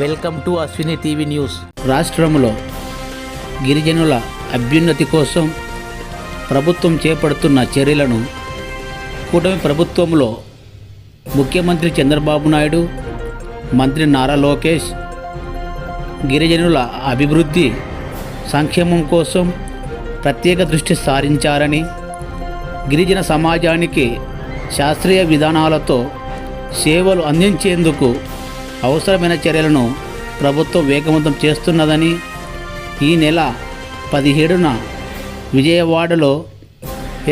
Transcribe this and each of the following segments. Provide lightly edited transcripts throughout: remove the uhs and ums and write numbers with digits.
Welcome to Ashwini TV news. రాష్ట్రంలో గిరిజనుల అభ్యున్నతి కోసం ప్రభుత్వం చేపడుతున్న చర్యలను కూటమి ప్రభుత్వంలో ముఖ్యమంత్రి చంద్రబాబు నాయుడు, మంత్రి నారా లోకేష్ గిరిజనుల అభివృద్ధి సంక్షేమం కోసం ప్రత్యేక దృష్టి సారించారని, గిరిజన సమాజానికి శాస్త్రీయ విధానాలతో సేవలు అందించేందుకు అవసరమైన చర్యలను ప్రభుత్వం వేగవంతం చేస్తున్నదని ఈ నెల 17న విజయవాడలో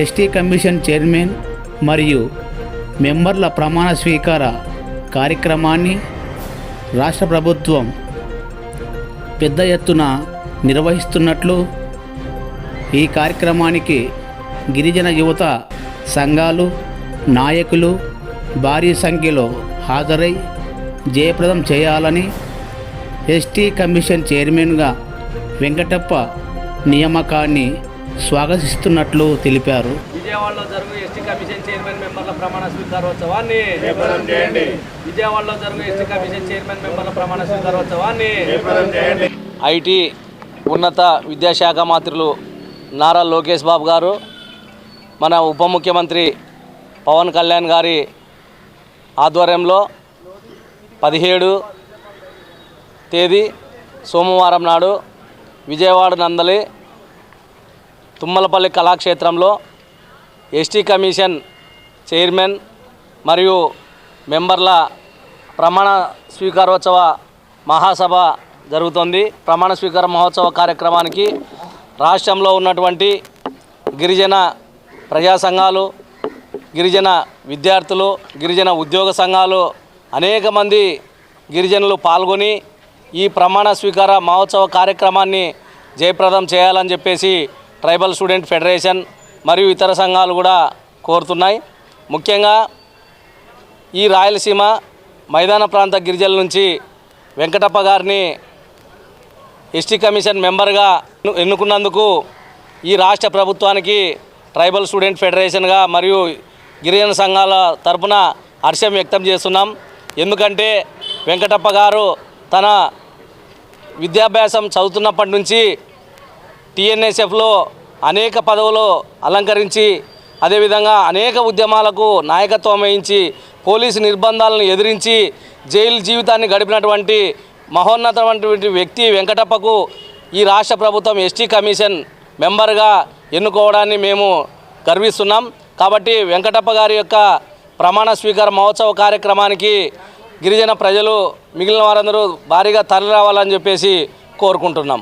ఎస్టీ కమిషన్ చైర్మన్ మరియు మెంబర్ల ప్రమాణ స్వీకార కార్యక్రమాన్ని రాష్ట్ర ప్రభుత్వం పెద్ద ఎత్తున నిర్వహిస్తున్నట్లు, ఈ కార్యక్రమానికి గిరిజన యువత సంఘాలు, నాయకులు భారీ సంఖ్యలో హాజరై జయప్రదం చేయాలని ఎస్టీ కమిషన్ చైర్మన్గా వెంకటప్ప నియామకాన్ని స్వాగతిస్తున్నట్లు తెలిపారు. విజయవాడలో జరుగు ఎస్టీ కమిషన్ చైర్మన్ మెంబర్ల ప్రమాణ స్వీకారోత్సవాన్ని ఐటీ ఉన్నత విద్యాశాఖ మంత్రులు నారా లోకేష్ బాబు గారు, మన ఉప ముఖ్యమంత్రి పవన్ కళ్యాణ్ గారి ఆధ్వర్యంలో 17 తేదీ సోమవారం నాడు విజయవాడ నందలి తుమ్మలపల్లి కళాక్షేత్రంలో ఎస్టీ కమిషన్ చైర్మన్ మరియు మెంబర్ల ప్రమాణ స్వీకారోత్సవ మహాసభ జరుగుతుంది. ప్రమాణ స్వీకార మహోత్సవ కార్యక్రమానికి రాష్ట్రంలో ఉన్నటువంటి గిరిజన ప్రజా సంఘాలు, గిరిజన విద్యార్థులు, గిరిజన ఉద్యోగ సంఘాలు, అనేక మంది గిరిజనులు పాల్గొని ఈ ప్రమాణ స్వీకార మహోత్సవ కార్యక్రమాన్ని జయప్రదం చేయాలని చెప్పేసి ట్రైబల్ స్టూడెంట్ ఫెడరేషన్ మరియు ఇతర సంఘాలు కూడా కోరుతున్నాయి. ముఖ్యంగా ఈ రాయలసీమ మైదాన ప్రాంత గిరిజనుల నుంచి వెంకటప్ప గారిని ఎస్టీ కమిషన్ మెంబర్గా ఎన్నుకున్నందుకు ఈ రాష్ట్ర ప్రభుత్వానికి ట్రైబల్ స్టూడెంట్ ఫెడరేషన్గా మరియు గిరిజన సంఘాల తరపున హర్షం వ్యక్తం చేస్తున్నాం. ఎందుకంటే వెంకటప్ప గారు తన విద్యాభ్యాసం చదువుతున్నప్పటి నుంచి టీఎన్ఎస్ఎఫ్లో అనేక పదవులు అలంకరించి, అదేవిధంగా అనేక ఉద్యమాలకు నాయకత్వం వహించి, పోలీసు నిర్బంధాలను ఎదిరించి జైలు జీవితాన్ని గడిపినటువంటి మహోన్నతమైనటువంటి వ్యక్తి వెంకటప్పకు ఈ రాష్ట్ర ప్రభుత్వం ఎస్టీ కమిషన్ మెంబర్గా ఎన్నుకోవడాన్ని మేము గర్విస్తున్నాం. కాబట్టి వెంకటప్ప గారి యొక్క ప్రమాణ స్వీకార మహోత్సవ కార్యక్రమానికి గిరిజన ప్రజలు మిగిలిన వారందరూ భారీగా తరలి రావాలని చెప్పేసి కోరుకుంటున్నాం.